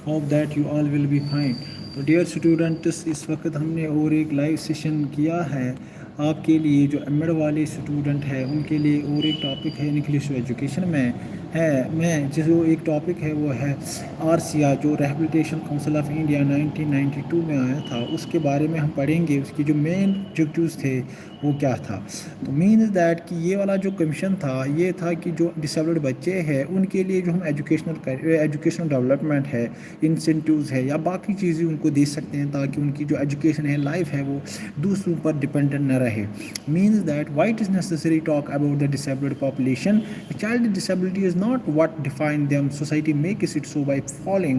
Hope that you all will be fine. तो dear students, इस वक्त हमने और एक लाइव सेशन किया है आपके लिए जो एमएड वाले स्टूडेंट हैं उनके लिए, और एक टॉपिक है इंग्लिश एजुकेशन में है। मैं जो एक टॉपिक है वो है आरसीआई, जो रिहेबिलिटेशन काउंसिल ऑफ इंडिया 1992 में आया था, उसके बारे में हम पढ़ेंगे। उसकी जो मेन ऑब्जेक्टिव्स थे वो क्या था। तो मीन दैट कि ये वाला जो कमीशन था ये था कि जो डिसेबल्ड बच्चे हैं उनके लिए जो हम एजुकेशनल डेवलपमेंट है, इंसेंटिव्स है या बाकी चीज़ें उनको दे सकते हैं, ताकि उनकी जो एजुकेशन है, लाइफ है, वो दूसरों पर डिपेंडेंट न रहे। Means that why it is necessary talk about the disabled population. Child disability is not what define them. Society makes it so by falling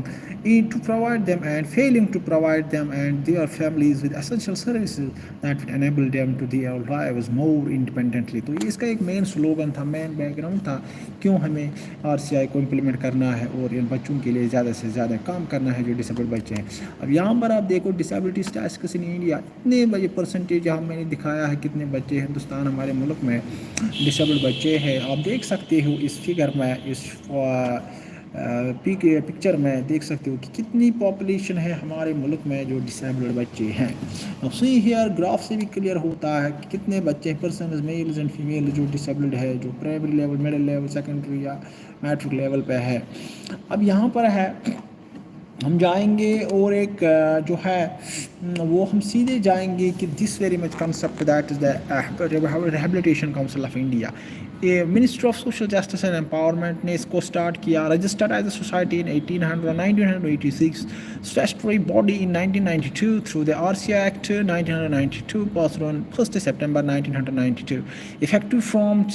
in to provide them and failing to provide them and their families with essential services that will enable them to their lives more independently. तो ये इसका एक main slogan था, main background था क्यों हमें RCI को implement करना है और इन बच्चों के लिए ज़्यादा से ज़्यादा काम करना है जो डिसेबल्ड बच्चे हैं। अब यहाँ पर आप देखो डिसेबिलिटी स्टैटिस्टिक्स इन इंडिया, इतने बजे परसेंटेज यहाँ मैंने दिखाया है कितने बच्चे हिंदुस्तान हमारे मुल्क में डिसेबल्ड बच्चे हैं। आप देख सकते हो इस फिगर में, इस पिक्चर में देख सकते हो कि कितनी पॉपुलेशन है हमारे मुल्क में जो डिसेबल्ड बच्चे हैं। अब सी हियर ग्राफ से भी क्लियर होता है कि कितने बच्चे पर्सन मेल्स एंड फीमेल जो डिसेबल्ड है, जो primary level, middle level, secondary या मैट्रिक लेवल पे है। अब यहाँ पर है हम जाएंगे और एक जो है वो हम सीधे जाएंगे कि this very much concept that is the rehabilitation council of India. ये ministry of social justice and empowerment ने इसको स्टार्ट किया, registered as a society in 1986, statutory body in 1992 through the RCI Act 1992 passed on 1st September 1992, effective from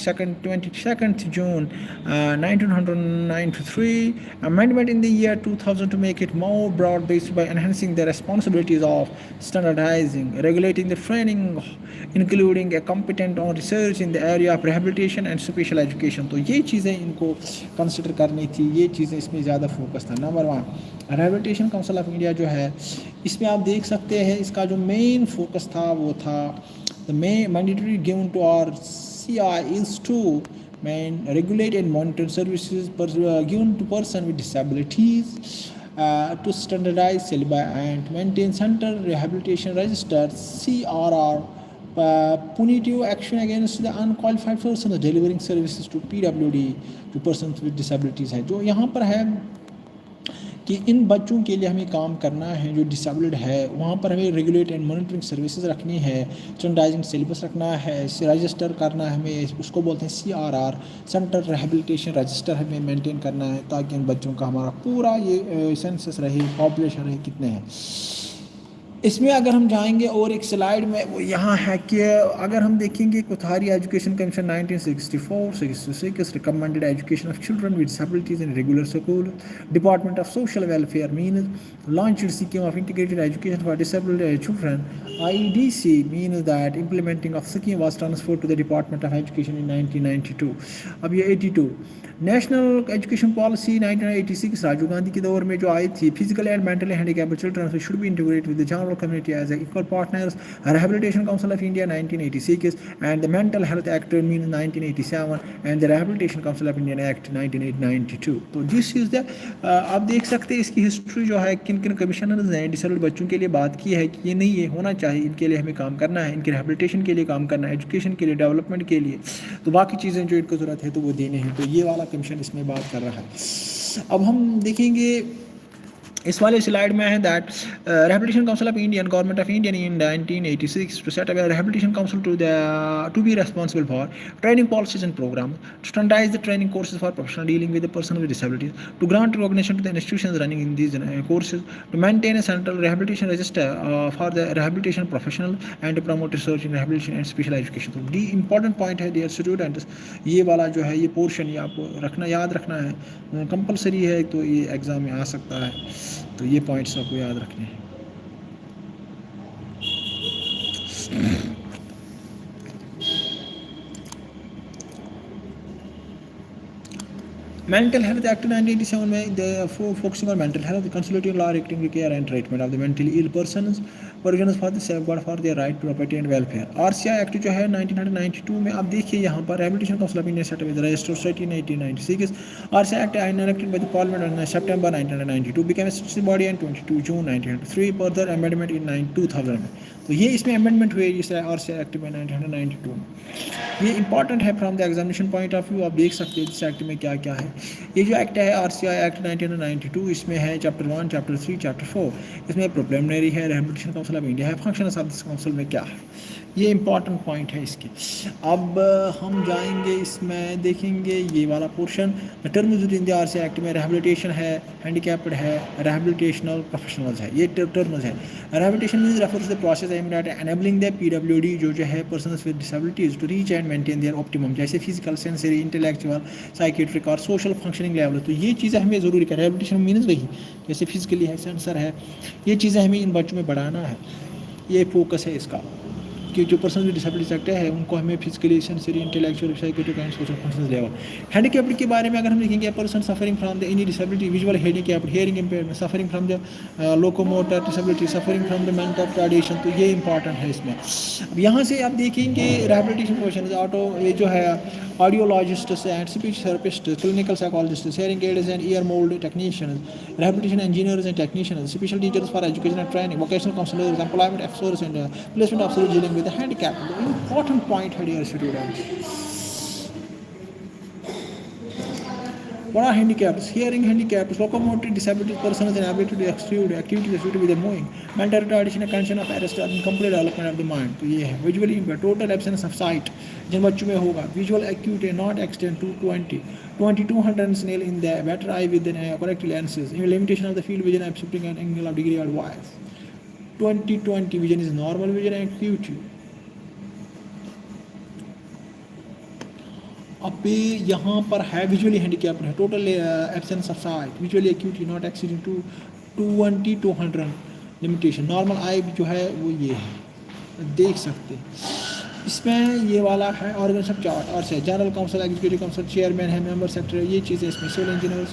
22nd June 1993, amendment in the year 2000 to make it more broad-based by enhancing the responsibilities of standardizing, regulating the training, including a competent on research in the area of rehabilitation and special education। तो ये चीज़ें इनको consider करनी थी, ये चीज़ें इसमें ज़्यादा फोकस था। Number 1 rehabilitation council of India जो है, इसमें आप देख सकते हैं इसका जो मेन फोकस था वो था the mandatory given to RCI is to regulate and monitor services given to person with disabilities, to standardize syllabi and maintain center rehabilitation register CRR, punitive action against the unqualified persons delivering services to PWD to persons with disabilities है। जो यहाँ पर है कि इन बच्चों के लिए हमें काम करना है जो डिसेबल्ड है, वहाँ पर हमें रेगुलेट एंड मॉनिटरिंग सर्विसेज रखनी है, स्टैंडर्डाइजिंग सिलेबस रखना है, रजिस्टर करना है हमें, उसको बोलते हैं CRR, सेंटर रिहेबिलिटेशन रजिस्टर हमें मेंटेन करना है, ताकि इन बच्चों का हमारा पूरा ये सेंसस रहे, पॉपुलेशन रहे कितने हैं। इसमें अगर हम जाएंगे और एक स्लाइड में वो यहाँ है कि अगर हम देखेंगे Kothari education commission 1964-66 recommended education of children with disabilities in regular school, department of social welfare mean launched scheme of integrated education for disabled children, IDC, means that implementing of scheme was transferred to the Department of Education in 1992। अब ये 82 national education policy 1986 Rajiv Gandhi के दौर में जो आई थी, physical and mentally handicapped children should be integrated with the general community as equal partners, rehabilitation council of India 1986 and the mental health act mean 1987 and the rehabilitation council of India act 1992। तो this is the आप देख सकते हैं इसकी history जो है, किन किन कमिश्नर्स ने डिसेबल्ड बच्चों के लिए बात की है कि ये नहीं ये होना चाहिए, इनके लिए हमें काम करना है, इनकी रिहेबिलिटेशन के लिए काम करना है, एजुकेशन के लिए, डेवलपमेंट के लिए, तो बाकी चीज़ें जो इनको ज़रूरत है तो वो देने हैं। तो ये वाला कमीशन इसमें बात कर रहा है। अब हम देखेंगे इस वाले स्लाइड में है that rehabilitation council of Indian government of India in 1986 to set up a rehabilitation council to be responsible for training policies and program, to standardise the training courses for professional dealing with the person with disabilities, to grant recognition to the institutions running in these courses, to maintain a central rehabilitation register for the rehabilitation professional and to promote research in rehabilitation and special education. तो D important point है dear students, ये वाला जो है ये portion ये आपको रखना, याद रखना है, कंपलसरी है, तो ये एग्ज़ाम में आ सकता है, तो ये पॉइंट्स आपको याद रखने हैं। Mental Health Act 1987 में focusing on mental health, consultative law regulating care and treatment of the mentally ill persons, provisions for the safeguard for their right to property and welfare. RCI Act जो है 1992 में आप देखिए यहाँ पर Rehabilitation Council of India set up with the Register Society in 1896. RCI Act enacted by the Parliament on September 1992 became a statutory body on 22 June 1993. Further amendment in 2000 में. तो ये इसमें अमेंडमेंट हुए इस RCI एक्ट में 1992 में. ये important है from the examination point of view. आप देख सकते हैं इस एक्ट में क्या क्या है. ये जो एक्ट है RCI एक्ट 1992 इसमें है चैप्टर 1, चैप्टर 3, चैप्टर 4. इसमें प्रिलिमिनरी है, रिहैबिलिटेशन काउंसिल ऑफ इंडिया है, फंक्शंस ऑफ दिस काउंसिल में क्या है. ये इंपॉर्टेंट पॉइंट है इसके. अब हम जाएंगे इसमें देखेंगे ये वाला portion. Terms in the RCI act में रिहैबिलिटेशन है, हैंडीकैप्ड है, रिहैबिलिटेशनल प्रोफेशनल्स है. ये टर्म्स है. Rehabilitation means refers the process aimed at enabling the PWD जो है persons with disabilities to reach and maintain their optimum, जैसे फिजिकल, सेंसरी, इंटेलेक्चुअल, साइकेट्रिक और सोशल फंक्शनिंग लेवल. तो ये चीज़ें हमें ज़रूरी है. रिहैबिलिटेशन मीन्स वही जैसे फिजिकली है, सेंसर है, ये चीज़ें हमें इन बच्चों में बढ़ाना है. ये फोकस है इसका कि जो पर्सन विद डिसेबिलिटी सकते हैं उनको हमें physically, sensory, intellectual, psychotic and social functions level. Handicapped के बारे में अगर हम देखेंगे, person suffering from the any disability, visual handicapped, hearing impairment, suffering from the locomotor disability, suffering from the mental retardation. तो ये इंपॉर्टेंट है इसमें. अब यहाँ से आप देखेंगे रिहैबिलिटेशन क्वेश्चन ऑटो, ये जो है audiologist and speech therapist, clinical psychologist, hearing aids and ear mould technician, rehabilitation engineers and technician, special teachers for education and training, vocational counsellors, employment officers and placement officers dealing with the handicap. The important point here, dear students. What are handicaps? Hearing handicaps, locomotor disability, persons inability to execute activities associated with the moving, mental retardation, condition of arrest, and incomplete development of the mind. तो ये है. Visually impaired, total absence of sight जिन बच्चों में होगा. Visual acuity not extend to 2200 snail in the better eye with the correct lenses. Limitation of the field vision, accepting an angle of degree advice. 20/20 vision is normal vision and acuity. अब यहाँ पर है visually handicapped है, total absence of sight, visually acuity not exceeding to 200 limitation. Normal eye जो है वो ये है, देख सकते हैं. इसमें ये वाला है ऑर्गेनाइजेशन चार्ट और से general council, executive council, chairman है, मेंबर सेक्रेटरी, ये चीज़ें इसमें सिविल इंजीनियर्स,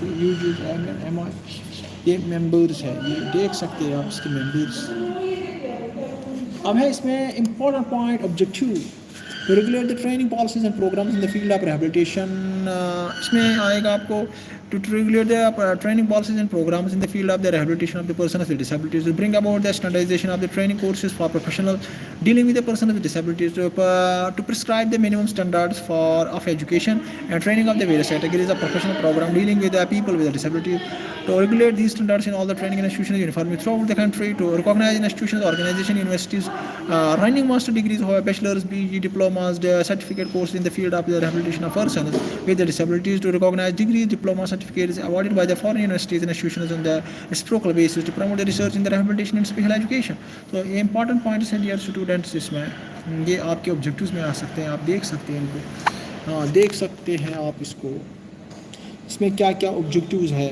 MI, ये मेंबर्स है, ये देख सकते हैं आप इसके मेंबर्स. अब है इसमें important point objective to regulate the training policies and programs in the field of rehabilitation. इसमें आएगा आपको to regulate the training policies and programs in the field of the rehabilitation of the persons with disabilities, to bring about the standardization of the training courses for professionals dealing with the persons with disabilities, to prescribe the minimum standards of education and training of the various categories of professional program dealing with the people with disabilities, to regulate these standards in all the training institutions uniformly throughout the country, to recognize institutions, organizations, universities running master degrees, bachelor's, BE, diplomas, the certificate courses in the field of the rehabilitation of persons with the disabilities, to recognize degrees, diplomas, certificates awarded by the foreign universities and institutions on the reciprocal basis, to promote the research in the rehabilitation and special education. So ये important points हैं dear students. इसमें ये आपके objectives में आ सकते हैं, आप देख सकते हैं इनको. हाँ, देख सकते हैं आप इसको. इसमें क्या क्या objectives है.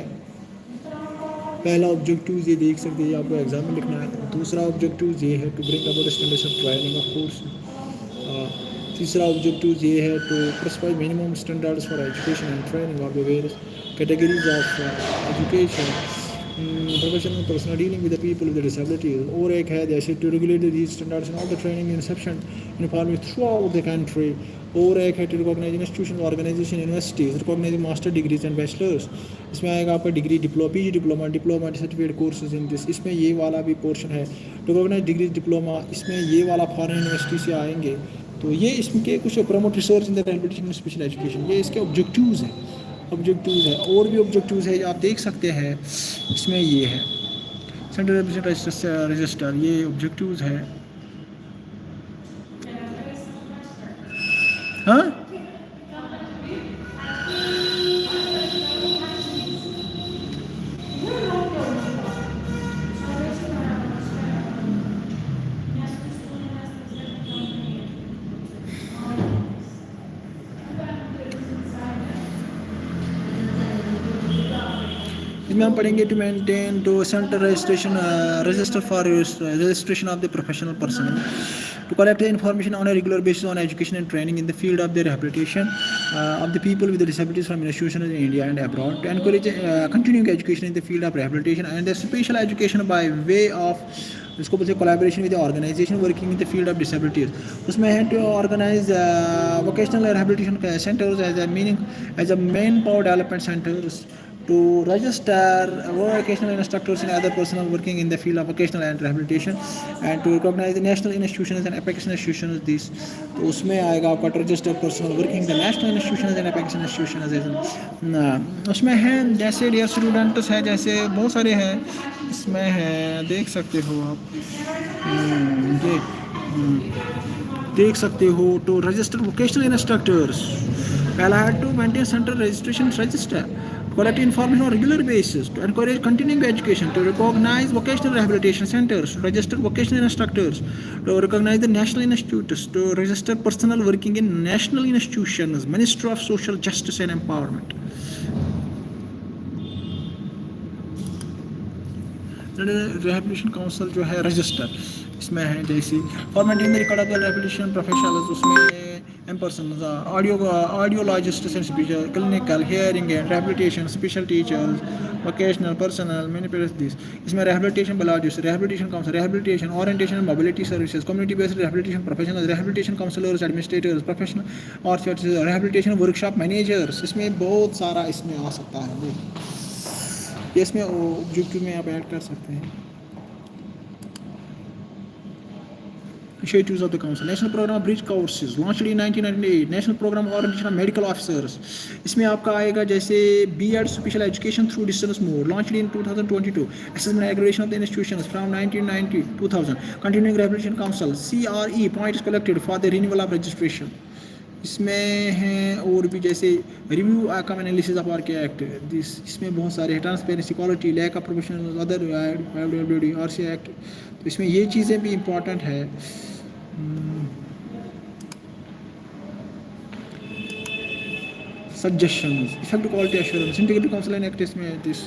पहला ऑब्जेक्टिव ये देख सकते हैं, आपको एग्जाम में लिखना है. दूसरा ऑब्जेक्टिव ये है to bring about standards of training of course. तीसरा ऑब्जेक्टिव ये है to prescribe minimum standards for education and training of the various categories of education, professional personal dealing with the people with disabilities. और एक है जैसे to regulate these standards in all the training inception uniformly throughout the country. और एक है to recognise institution, organisation, universities, recognise master degrees and bachelors. इसमें आएगा आपका degree, PG diploma, certificate courses in this. इसमें ये वाला भी पोर्शन है टू रिकॉग्नाइज डिग्री डिप्लोमा. इसमें ये वाला फॉरेन यूनिवर्सिटी से आएंगे. तो ये इसके कुछ promote research in the rehabilitation special education, ये इसके ऑब्जेक्टिव्स हैं. और भी ऑब्जेक्टिव्स है आप देख सकते हैं. इसमें ये है सेंट्रल रजिस्टर, ये ऑब्जेक्टिव्स है. हाँ, इसमें हम पढ़ेंगे to maintain to centre registration register for registration of the professional person. to collect the information on a regular basis on education and training in the field of the rehabilitation of the people with disabilities from institutions in India and abroad, to encourage continuing education in the field of rehabilitation and the special education by way of इसको बोलते हैं collaboration with the organization working in the field of disabilities. उसमें है to organize vocational rehabilitation centers as a meaning as a main power development centers, to register vocational instructors and other personnel working in the field of vocational and rehabilitation, and to recognize the national institutions and apex institutions. This तो उसमें आएगा आपका to register personnel working in the national institutions and apex institutions. उसमें है जैसे dear students है, जैसे बहुत सारे हैं इसमें है, देख सकते हो आप ये देख सकते हो. to register vocational instructors, पहला है to maintain central registration register, collect information on regular basis, to encourage continuing education, to recognize vocational rehabilitation centers, to register vocational instructors, to recognize the national institutes, to register personnel working in national institutions, Ministry of Social Justice and Empowerment. Rehabilitation Council जो है register इसमें है जैसे formatting the record of the rehabilitation professionals, उसमें in person audiologists and speaker, clinical hearing and rehabilitation special teachers, vocational personnel, many pairs this. इसमें rehabilitation biologists, rehabilitation council, rehabilitation orientation and mobility services, community based rehabilitation professionals, rehabilitation counselors, administrators, professional और rehabilitation workshop managers. इसमें बहुत सारा इसमें आ सकता है. इसमें objective में आप ऐड कर सकते हैं. Initiatives of the council: national program of bridge courses launched in 1998, national program of orientation of medical officers. इसमें आपका आएगा जैसे B.Ed special education through distance mode launched in 2022, assessment and aggregation of the institutions from 1990 2000, continuing rehabilitation council CRE points collected for the renewal of registration. इसमें हैं और भी जैसे review outcome analysis of RK act, इसमें बहुत सारे transparency, quality, lack of professional, other RCI act. तो इसमें ये चीज़ें भी इम्पॉर्टेंट है. Suggestions, effective quality assurance, integrated counselling act इसमें दिस